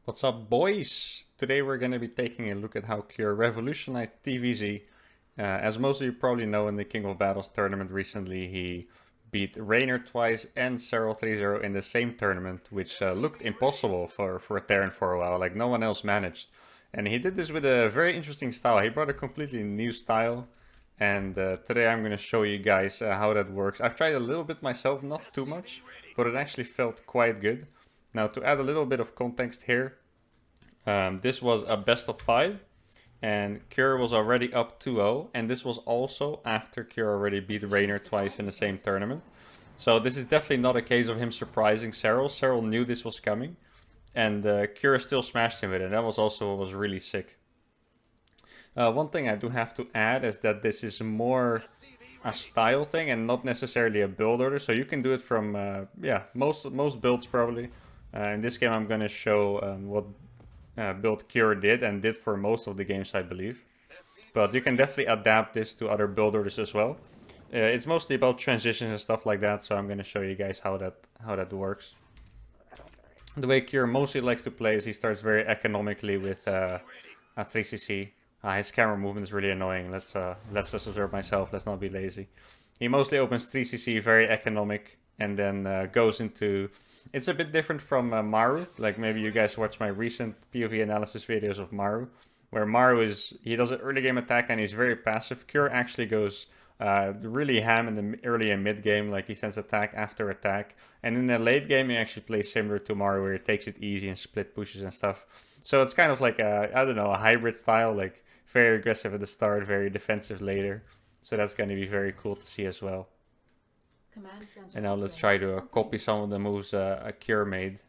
What's up, boys? Today we're going to be taking a look at how Cure revolutionized TvZ. As most of you probably know, in the King of Battles tournament recently, he beat Raynor twice and Serral 3-0 in the same tournament, which looked impossible for a Terran for a while, like no one else managed. And he did this with a very interesting style. He brought a completely new style, and today I'm going to show you guys how that works. I've tried a little bit myself, not too much, but it actually felt quite good. Now, to add a little bit of context here, this was a best of 5, and Cure was already up 2-0, and this was also after Cure already beat Raynor twice in the same tournament. So this is definitely not a case of him surprising Serral. Serral knew this was coming, and Cure still smashed him with it. That was also what was really sick. One thing I do have to add is that this is more a style thing and not necessarily a build order. So you can do it from most builds probably. In this game I'm going to show what build Cure did and did for most of the games, I believe. But you can definitely adapt this to other build orders as well. It's mostly about transitions and stuff like that, so I'm going to show you guys how that works. The way Cure mostly likes to play is he starts very economically with a 3cc. His camera movement is really annoying. Let's just observe myself. Let's not be lazy. He mostly opens 3cc, very economic, and then goes into... It's a bit different from Maru. Like maybe you guys watch my recent POV analysis videos of Maru, where Maru he does an early game attack and he's very passive. Cure actually goes really ham in the early and mid game, like he sends attack after attack. And in the late game, he actually plays similar to Maru, where he takes it easy and split pushes and stuff. So it's kind of like a hybrid style, like very aggressive at the start, very defensive later. So that's going to be very cool to see as well. And now let's try to copy some of the moves a Cure made.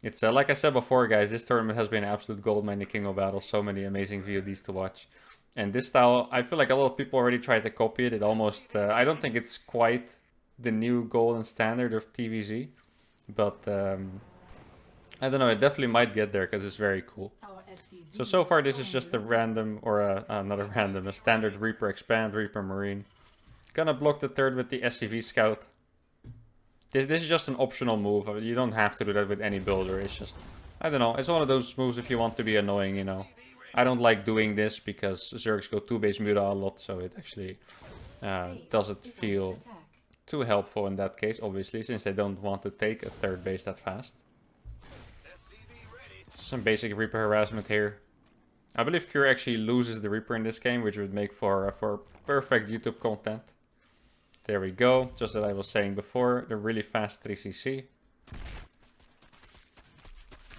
It's like I said before, guys, this tournament has been absolute goldmine in the King of Battles. So many amazing VODs to watch. And this style, I feel like a lot of people already tried to copy it. It almost, I don't think it's quite the new golden standard of TvZ. But I don't know, it definitely might get there because it's very cool. So far this is just a random, or not a random, a standard Reaper Expand, Reaper Marine. Gonna block the third with the SCV Scout. This is just an optional move. You don't have to do that with any builder. It's just, I don't know. It's one of those moves if you want to be annoying, you know. I don't like doing this because Zergs go 2-base Muta a lot, so it actually doesn't feel too helpful in that case, obviously, since they don't want to take a third base that fast. Some basic Reaper harassment here. I believe Cure actually loses the Reaper in this game, which would make for perfect YouTube content. There we go, just as I was saying before, the really fast 3cc.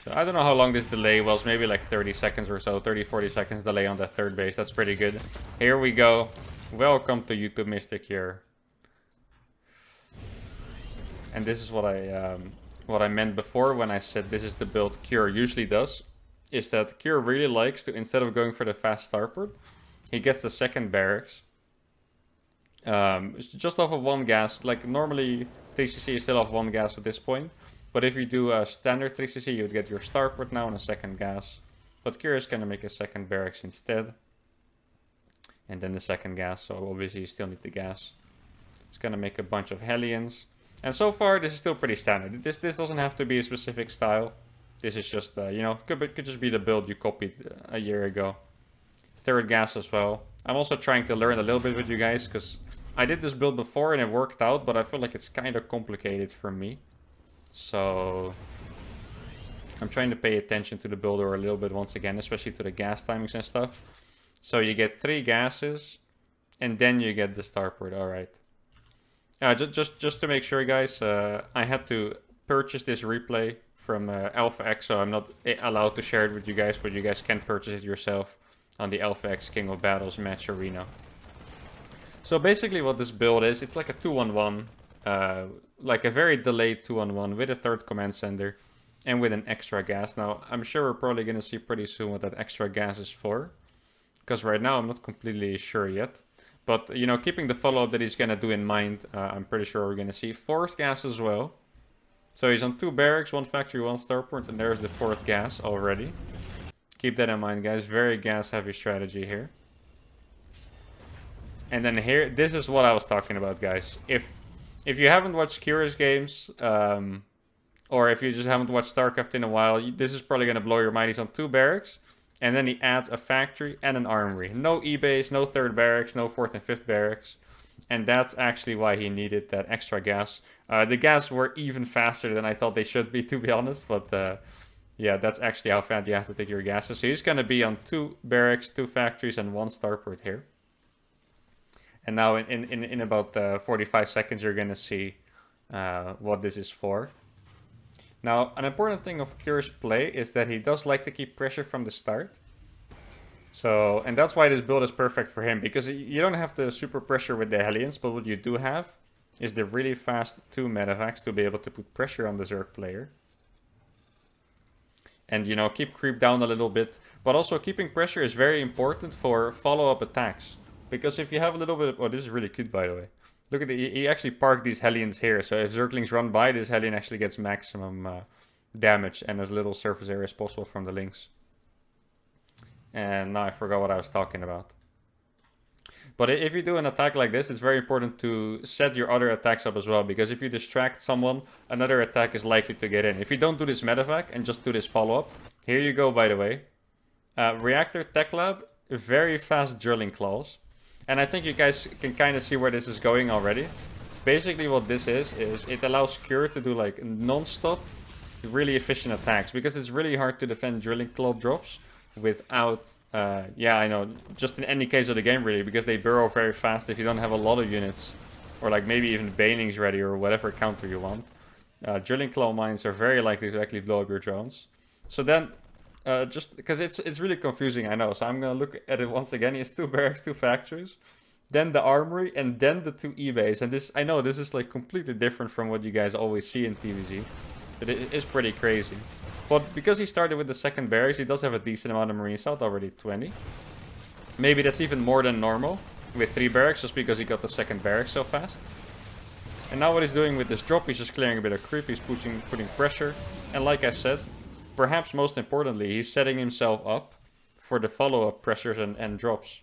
So I don't know how long this delay was, maybe like 30 seconds or so, 30-40 seconds delay on that third base, that's pretty good. Here we go, welcome to YouTube Mr. Cure. And this is what I meant before when I said this is the build Cure usually does. Is that Cure really likes to, instead of going for the fast starport, he gets the second barracks. Just off of one gas. Like normally 3cc is still off one gas at this point. But if you do a standard 3cc, you would get your starport now and a second gas. But Cure is going to make a second barracks instead. And then the second gas, so obviously you still need the gas. It's going to make a bunch of Hellions. And so far this is still pretty standard. This doesn't have to be a specific style. This is just, you know, could just be the build you copied a year ago. Third gas as well. I'm also trying to learn a little bit with you guys, because I did this build before and it worked out, but I feel like it's kind of complicated for me. So I'm trying to pay attention to the builder a little bit once again, especially to the gas timings and stuff. So you get 3 gases, and then you get the starport, alright. Just to make sure, guys, I had to purchase this replay from Alpha X, so I'm not allowed to share it with you guys, but you guys can purchase it yourself on the Alpha X King of Battles match arena. So basically what this build is, it's like a 2-on-1, like a very delayed 2-on-1 with a third command center and with an extra gas. Now, I'm sure we're probably going to see pretty soon what that extra gas is for, because right now I'm not completely sure yet. But, you know, keeping the follow-up that he's going to do in mind, I'm pretty sure we're going to see fourth gas as well. So he's on 2 barracks, 1 factory, 1 starport, and there's the 4th gas already. Keep that in mind, guys. Very gas-heavy strategy here. And then here, this is what I was talking about, guys. If you haven't watched Cure's games, or if you just haven't watched StarCraft in a while, this is probably going to blow your mind. He's on 2 barracks, and then he adds a factory and an armory. No E-base, no 3rd barracks, no 4th and 5th barracks. And that's actually why he needed that extra gas. The gas were even faster than I thought they should be, to be honest. But yeah, that's actually how fast you have to take your gases. So he's going to be on 2 barracks, 2 factories, and 1 starport here. And now in about 45 seconds, you're going to see what this is for. Now, an important thing of Cure's play is that he does like to keep pressure from the start. So, and that's why this build is perfect for him, because you don't have the super pressure with the Hellions, but what you do have is the really fast 2 medevacs to be able to put pressure on the Zerg player. And, you know, keep creep down a little bit. But also keeping pressure is very important for follow-up attacks. Because if you have a little bit of... Oh, this is really cute, by the way. Look at he actually parked these Hellions here. So if Zerglings run by, this Hellion actually gets maximum damage and as little surface area as possible from the links. And now I forgot what I was talking about. But if you do an attack like this, it's very important to set your other attacks up as well. Because if you distract someone, another attack is likely to get in. If you don't do this medevac and just do this follow-up. Here you go, by the way. Reactor Tech Lab, very fast drilling claws. And I think you guys can kind of see where this is going already. Basically what this is it allows Cure to do like non-stop, really efficient attacks. Because it's really hard to defend drilling claw drops without, yeah, I know, just in any case of the game really. Because they burrow very fast if you don't have a lot of units. Or like maybe even banings ready or whatever counter you want. Drilling claw mines are very likely to actually blow up your drones. So then... just because it's really confusing, I know. So I'm gonna look at it once again. He has 2 barracks, 2 factories, then the armory, and then the 2 E-base. And this, I know, this is like completely different from what you guys always see in TvZ, but it is pretty crazy. But because he started with the 2nd barracks, he does have a decent amount of marine salt, already 20. Maybe that's even more than normal with 3 barracks, just because he got the 2nd barracks so fast. And now what he's doing with this drop, he's just clearing a bit of creep. He's putting pressure, and like I said. Perhaps most importantly, he's setting himself up for the follow-up pressures and drops.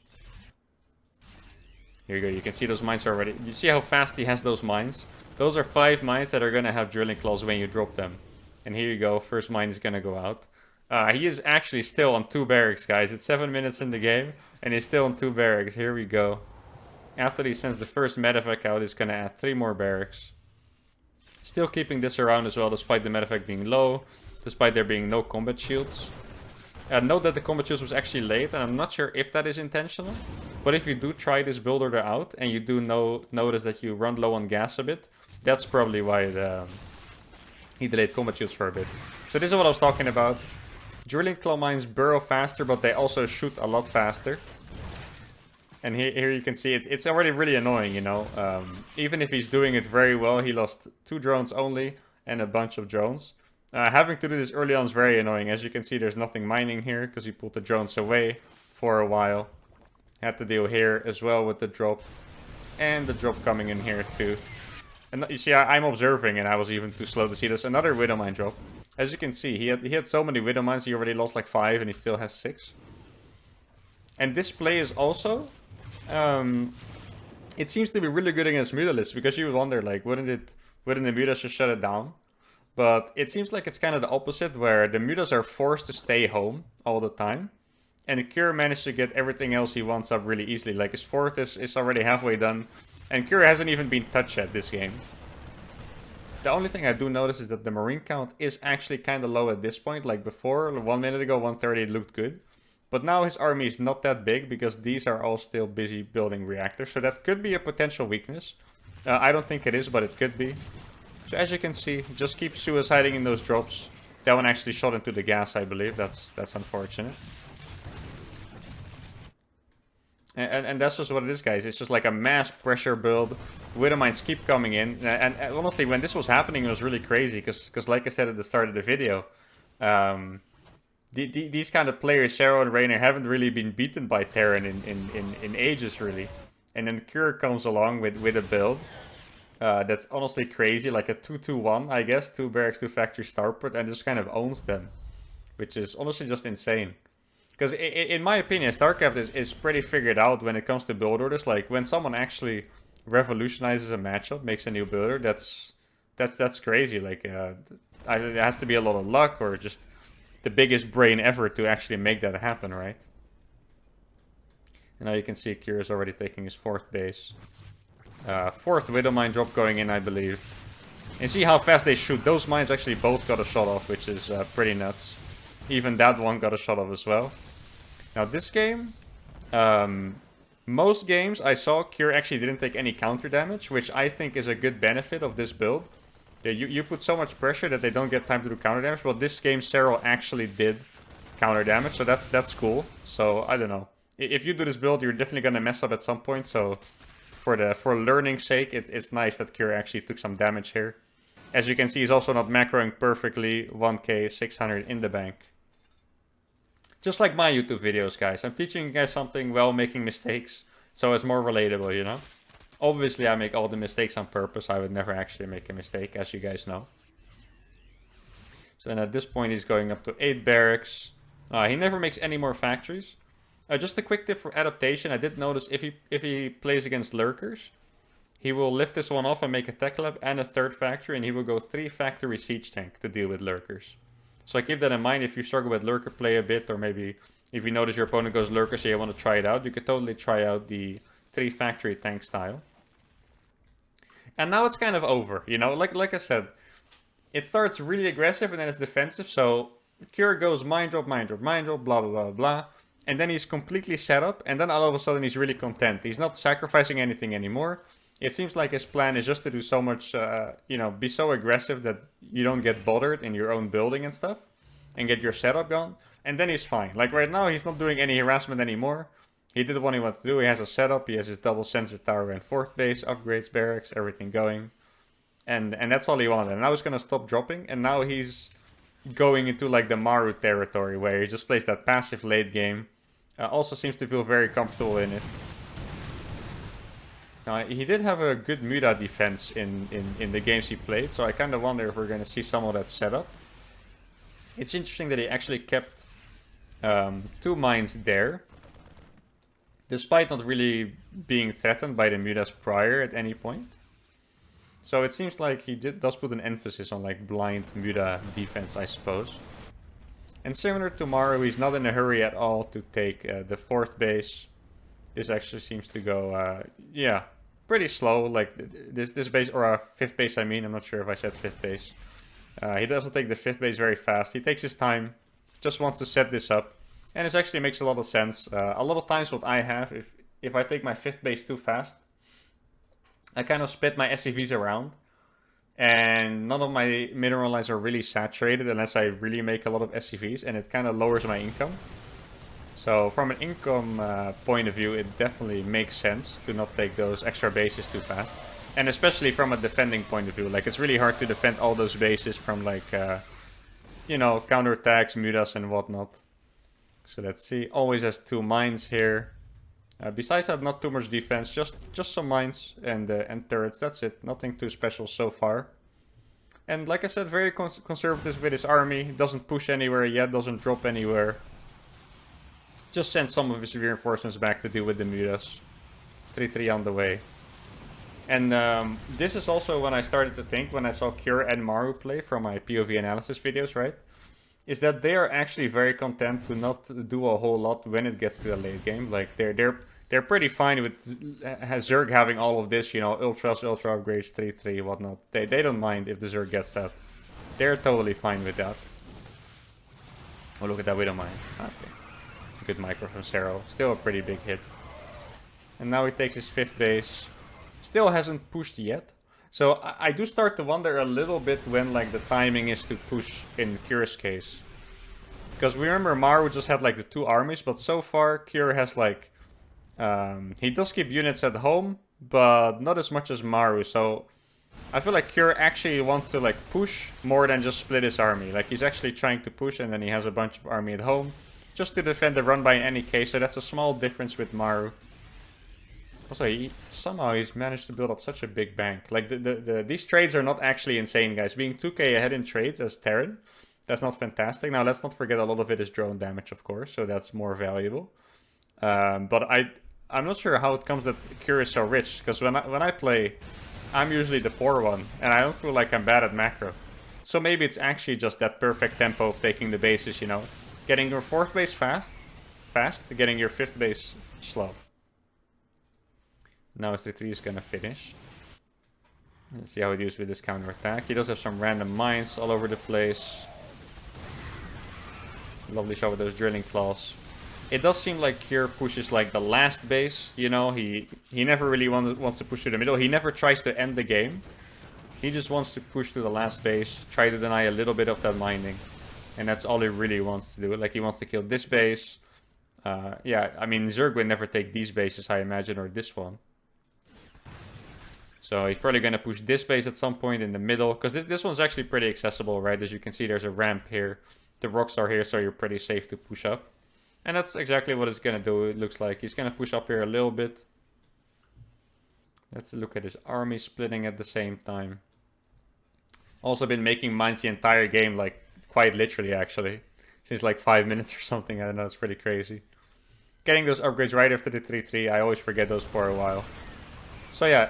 Here you go, you can see those mines already. You see how fast he has those mines? Those are 5 mines that are going to have drilling claws when you drop them. And here you go, first mine is going to go out. He is actually still on 2 barracks, guys. It's 7 minutes in the game, and he's still on 2 barracks. Here we go. After he sends the first medevac out, he's going to add 3 more barracks. Still keeping this around as well, despite the medevac being low. Despite there being no combat shields. Note that the combat shields was actually late, and I'm not sure if that is intentional. But if you do try this build order out, and you do notice that you run low on gas a bit, that's probably why he delayed combat shields for a bit. So this is what I was talking about. Drilling claw mines burrow faster, but they also shoot a lot faster. And here you can see it's already really annoying, you know. Even if he's doing it very well, he lost 2 drones only and a bunch of drones. Having to do this early on is very annoying. As you can see, there's nothing mining here because he pulled the drones away for a while. Had to deal here as well with the drop. And the drop coming in here too. And you see, I'm observing and I was even too slow to see this. Another Widow Mine drop. As you can see, he had so many Widow Mines, he already lost like 5 and he still has 6. And this play is also... it seems to be really good against Mutalisks, because you would wonder, like, wouldn't the Mutas just shut it down? But it seems like it's kind of the opposite, where the Mutas are forced to stay home all the time. And Cure managed to get everything else he wants up really easily. Like his 4th is already halfway done. And Cure hasn't even been touched yet this game. The only thing I do notice is that the Marine count is actually kind of low at this point. Like before, 1 minute ago, 130, it looked good. But now his army is not that big, because these are all still busy building reactors. So that could be a potential weakness. I don't think it is, but it could be. So as you can see, just keep suiciding in those drops. That one actually shot into the gas, I believe. That's unfortunate. And that's just what it is, guys. It's just like a mass pressure build. Widow Mines keep coming in. And honestly, when this was happening, it was really crazy. Because like I said at the start of the video, these kind of players, Sharo and Raynor, haven't really been beaten by Terran in ages, really. And then Cure comes along with a build. That's honestly crazy, like a 2-2-1, I guess, 2 barracks, 2 factory starport, and just kind of owns them, which is honestly just insane. Because in my opinion, StarCraft is pretty figured out when it comes to build orders. Like when someone actually revolutionizes a matchup, makes a new builder, that's crazy. Like either it has to be a lot of luck or just the biggest brain ever to actually make that happen, right? And now you can see Kira's already taking his 4th base. 4th Widow Mine drop going in, I believe. And see how fast they shoot. Those mines actually both got a shot off, which is pretty nuts. Even that one got a shot off as well. Now this game, most games I saw, Kira actually didn't take any counter damage, which I think is a good benefit of this build. Yeah, you put so much pressure that they don't get time to do counter damage. Well, this game, Serral actually did counter damage, so that's cool. So, I don't know. If you do this build, you're definitely going to mess up at some point, so for learning's sake, it's nice that Kira actually took some damage here. As you can see, he's also not macroing perfectly. 1k, 600 in the bank. Just like my YouTube videos, guys. I'm teaching you guys something while making mistakes, so it's more relatable, you know? Obviously, I make all the mistakes on purpose. I would never actually make a mistake, as you guys know. So then at this point, he's going up to 8 barracks. He never makes any more factories. Just a quick tip for adaptation. I did notice if he plays against lurkers, he will lift this one off and make a tech lab and a 3rd factory, and he will go 3 factory siege tank to deal with lurkers. So keep that in mind if you struggle with lurker play a bit, or maybe if you notice your opponent goes lurker, so you want to try it out, you could totally try out the 3 factory tank style. And now it's kind of over, you know, like I said, it starts really aggressive and then it's defensive. So Kira goes mine drop, mine drop, mine drop, blah, blah, blah, blah. And then he's completely set up, and then all of a sudden he's really content. He's not sacrificing anything anymore. It seems like his plan is just to do so much, you know, be so aggressive that you don't get bothered in your own building and stuff, and get your setup gone. And then he's fine. Like right now, he's not doing any harassment anymore. He did what he wanted to do. He has a setup. He has his double sensor tower and 4th base, upgrades, barracks, everything going. And that's all he wanted. And now he's going to stop dropping. And now he's going into like the Maru territory, where he just plays that passive late game. Also seems to feel very comfortable in it. Now, he did have a good Muda defense in the games he played. So I kind of wonder if we're going to see some of that setup. It's interesting that he actually kept 2 mines there, despite not really being threatened by the Mudas prior at any point. So it seems like he does put an emphasis on like blind Muda defense, I suppose. And similar to Maru, he's not in a hurry at all to take the 4th base. This actually seems to go, yeah, pretty slow. Like this base, or 5th base I mean, I'm not sure if I said 5th base. He doesn't take the 5th base very fast. He takes his time, just wants to set this up. And it actually makes a lot of sense. A lot of times what I have, if I take my 5th base too fast, I kind of split my SCVs around. And none of my mineral lines are really saturated unless I really make a lot of SCVs. And it kind of lowers my income. So from an income point of view, it definitely makes sense to not take those extra bases too fast. And especially from a defending point of view. Like it's really hard to defend all those bases from like, you know, counterattacks, mudas and whatnot. So let's see, always has 2 mines here. Besides that, not too much defense, just some mines and turrets, that's it. Nothing too special so far. And like I said, very conservative with his army. Doesn't push anywhere yet, doesn't drop anywhere. Just sends some of his reinforcements back to deal with the mudas. 3-3 on the way. And this is also when I started to think, when I saw Kira and Maru play from my POV analysis videos, right? Is that they are actually very content to not do a whole lot when it gets to a late game. Like they're pretty fine with Zerg having all of this, you know, ultras, ultra upgrades, 3-3, whatnot. They don't mind if the Zerg gets that. They're totally fine with that. Oh, look at that Widow Mine. Okay. Good micro from Serral. Still a pretty big hit. And now he takes his 5th base. Still hasn't pushed yet. So I do start to wonder a little bit when like the timing is to push in Kira's case. Because we remember Maru just had like the 2 armies, but so far Kira has like... he does keep units at home, but not as much as Maru. So I feel like Kira actually wants to like push more than just split his army. Like he's actually trying to push and then he has a bunch of army at home. Just to defend the run by in any case, so that's a small difference with Maru. Also, somehow he's managed to build up such a big bank. Like, these trades are not actually insane, guys. Being 2k ahead in trades as Terran, that's not fantastic. Now, let's not forget a lot of it is drone damage, of course, so that's more valuable. But I'm not sure how it comes that Kira is so rich, because when I play, I'm usually the poor one, and I don't feel like I'm bad at macro. So maybe it's actually just that perfect tempo of taking the bases, you know. Getting your 4th base fast, getting your 5th base slow. Now his 3-3 is gonna finish. Let's see how he deals with this counter attack. He does have some random mines all over the place. Lovely shot with those drilling claws. It does seem like Cure pushes like the last base, you know. He never really wants to push to the middle. He never tries to end the game. He just wants to push to the last base, try to deny a little bit of that mining. And that's all he really wants to do. Like, he wants to kill this base. Yeah, I mean, Zerg would never take these bases, I imagine, or this one. So he's probably going to push this base at some point in the middle. Because this one's actually pretty accessible, right? As you can see, there's a ramp here. The rocks are here, so you're pretty safe to push up. And that's exactly what it's going to do, it looks like. He's going to push up here a little bit. Let's look at his army splitting at the same time. Also been making mines the entire game, like, quite literally, actually. Since like 5 minutes or something, I don't know, it's pretty crazy. Getting those upgrades right after the 3-3, I always forget those for a while. So yeah,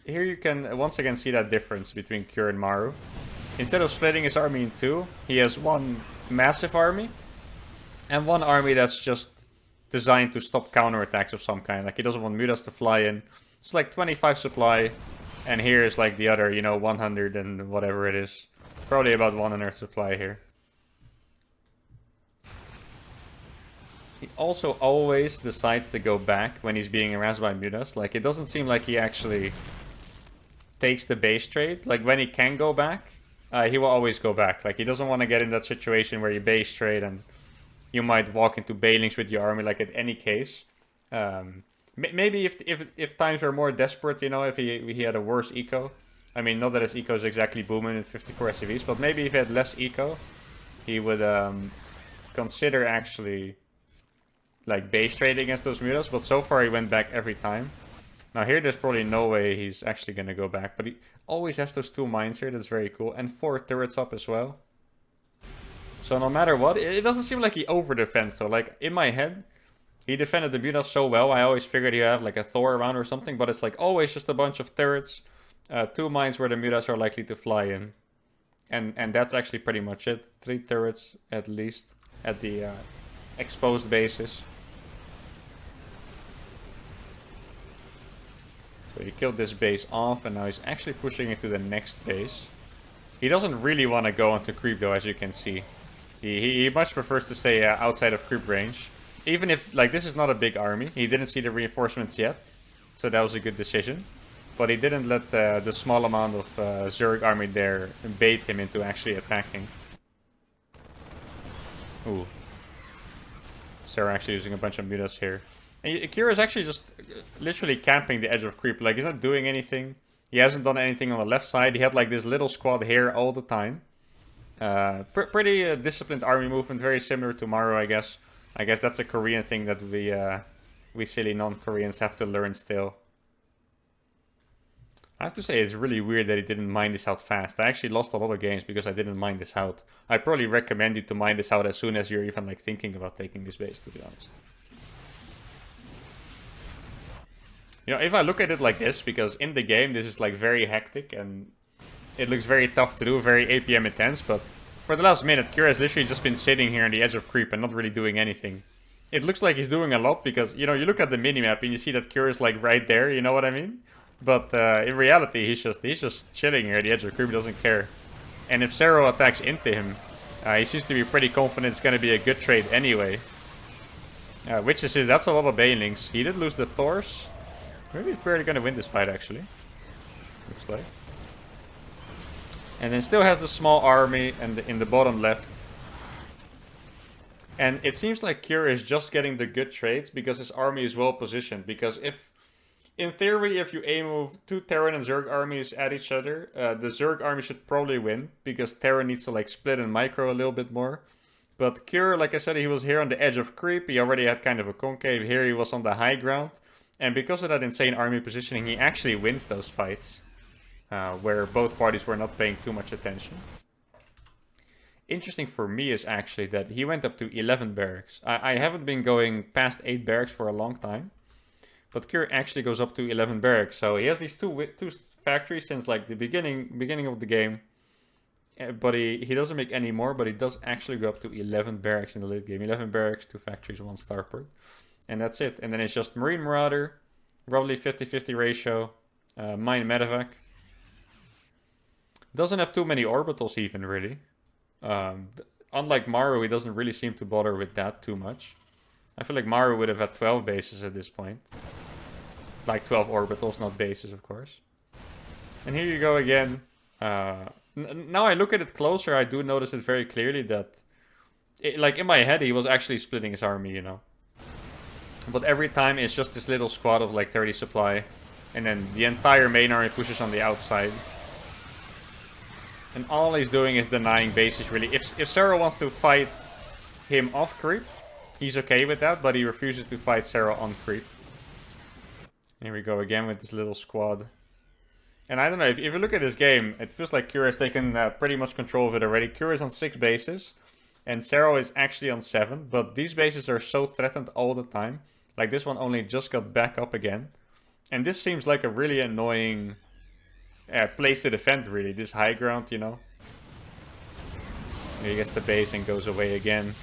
here you can once again see that difference between Cure and Maru. Instead of splitting his army in two, he has one massive army. And one army that's just designed to stop counterattacks of some kind. Like, he doesn't want Mutas to fly in. It's like 25 supply. And here is like the other, you know, 100 and whatever it is. Probably about 100 supply here. He also always decides to go back when he's being harassed by Mutas. Like, it doesn't seem like he actually takes the base trade. Like, when he can go back, he will always go back. Like, he doesn't want to get in that situation where you base trade and you might walk into bailings with your army, like, at any case. Maybe if times were more desperate, you know, if he had a worse eco. I mean, not that his eco is exactly booming with 54 SCVs, but maybe if he had less eco, he would consider actually, like, base trading against those Mutas. But so far he went back every time. Now here there's probably no way he's actually going to go back, but he always has those 2 mines here. That's very cool. And 4 turrets up as well. So no matter what, it doesn't seem like he over-defends. So, like, in my head, he defended the Mutas so well, I always figured he'd have like a Thor around or something, but it's like always just a bunch of turrets, 2 mines where the Mutas are likely to fly in. And that's actually pretty much it. 3 turrets at least at the exposed bases. So he killed this base off, and now he's actually pushing it to the next base. He doesn't really want to go onto creep though, as you can see. He much prefers to stay outside of creep range. Even if, like, this is not a big army. He didn't see the reinforcements yet. So that was a good decision. But he didn't let the small amount of Zerg army there bait him into actually attacking. Ooh. Sarah actually using a bunch of Mutas here. And Kira is actually just literally camping the edge of creep. Like, he's not doing anything. He hasn't done anything on the left side. He had like this little squad here all the time. Pretty disciplined army movement, very similar to Maru, I guess. I guess that's a Korean thing that we silly non-Koreans have to learn still. I have to say, it's really weird that he didn't mine this out fast. I actually lost a lot of games because I didn't mine this out. I probably recommend you to mine this out as soon as you're even like thinking about taking this base, to be honest. You know, if I look at it like this, because in the game this is like very hectic and it looks very tough to do, very APM intense, but for the last minute, Kira has literally just been sitting here on the edge of creep and not really doing anything. It looks like he's doing a lot because, you know, you look at the minimap and you see that Kira is like right there, you know what I mean? But in reality, he's just chilling here at the edge of creep, doesn't care. And if Zero attacks into him, he seems to be pretty confident it's going to be a good trade anyway. Which is, that's a lot of banelings. He did lose the Thors. Maybe he's barely going to win this fight, actually. Looks like. And then still has the small army and in the bottom left. And it seems like Kira is just getting the good trades because his army is well positioned. Because if, in theory, if you aim move 2 Terran and Zerg armies at each other, the Zerg army should probably win. Because Terran needs to like split and micro a little bit more. But Kira, like I said, he was here on the edge of creep. He already had kind of a concave. Here he was on the high ground. And because of that insane army positioning, he actually wins those fights. Where both parties were not paying too much attention. Interesting for me is actually that he went up to 11 barracks. I haven't been going past 8 barracks for a long time. But Kira actually goes up to 11 barracks. So he has these two factories since like the beginning of the game. but he doesn't make any more, but he does actually go up to 11 barracks in the late game. 11 barracks, 2 factories, 1 starport. And that's it. And then it's just Marine Marauder, roughly 50-50 ratio, Mine Medevac. Doesn't have too many orbitals even, really. Unlike Maru, he doesn't really seem to bother with that too much. I feel like Maru would have had 12 bases at this point. Like 12 orbitals, not bases, of course. And here you go again. Now I look at it closer, I do notice it very clearly that... like, in my head, he was actually splitting his army, you know. But every time, it's just this little squad of like 30 supply. And then the entire main army pushes on the outside. And all he's doing is denying bases, really. If Sarah wants to fight him off creep, he's okay with that, but he refuses to fight Sarah on creep. Here we go again with this little squad. And I don't know, if you look at this game, it feels like Kira has taken pretty much control of it already. Kira is on 6 bases, and Sarah is actually on 7. But these bases are so threatened all the time. Like this one only just got back up again. And this seems like a really annoying place to defend, really. This high ground, you know. He gets the base and goes away again.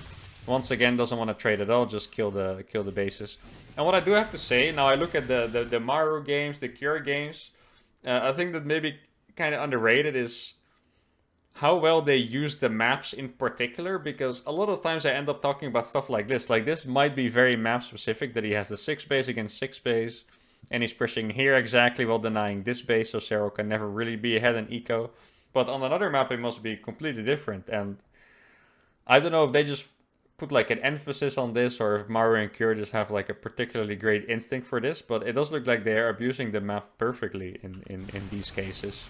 Once again, doesn't want to trade at all, just kill the bases. And what I do have to say, now I look at the Maru games, the Kira games, I think that maybe kind of underrated is how well they use the maps in particular, because a lot of times I end up talking about stuff like this. Like this might be very map specific, that he has the 6 base against 6 base, and he's pushing here exactly while denying this base, so Zero can never really be ahead in eco. But on another map it must be completely different, and I don't know if they just put like an emphasis on this, or if Maru and Kira just have like a particularly great instinct for this, but it does look like they are abusing the map perfectly in these cases.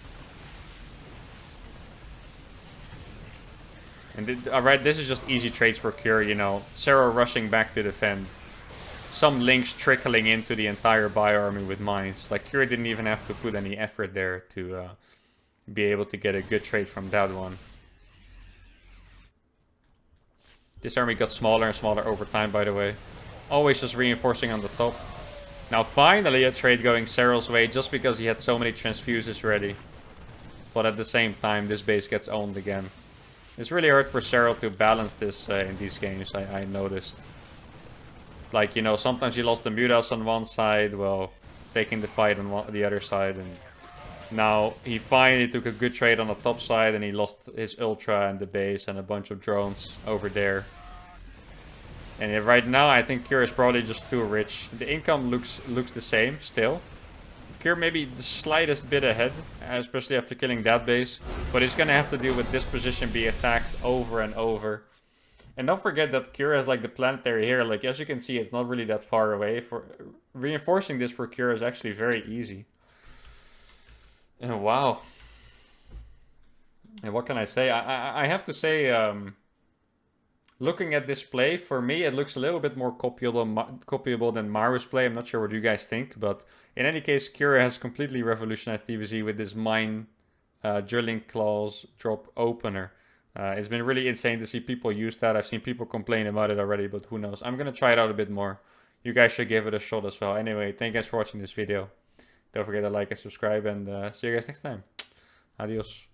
And alright, this is just easy trades for Kira, you know. Zero rushing back to defend. Some links trickling into the entire bio army with mines. Like Kira didn't even have to put any effort there to be able to get a good trade from that one. This army got smaller and smaller over time, by the way. Always just reinforcing on the top. Now finally a trade going Cyril's way, just because he had so many transfuses ready. But at the same time, this base gets owned again. It's really hard for Cyril to balance this in these games, I noticed. Like, you know, sometimes he lost the Mutas on one side, well, taking the fight on the other side. And now he finally took a good trade on the top side, and he lost his Ultra and the base and a bunch of drones over there. And right now I think Kira is probably just too rich. The income looks the same still. Kira maybe the slightest bit ahead, especially after killing that base. But he's gonna have to deal with this position being attacked over and over. And don't forget that Kira has like the planetary here. Like as you can see, it's not really that far away. For reinforcing this for Kira is actually very easy. And wow. And what can I say? I have to say, looking at this play, for me, it looks a little bit more copyable than Maru's play. I'm not sure what you guys think, but in any case, Kira has completely revolutionized TvZ with this mine drilling claws drop opener. It's been really insane to see people use that. I've seen people complain about it already, but who knows. I'm going to try it out a bit more. You guys should give it a shot as well. Anyway, thank you guys for watching this video. Don't forget to like and subscribe, and see you guys next time. Adios.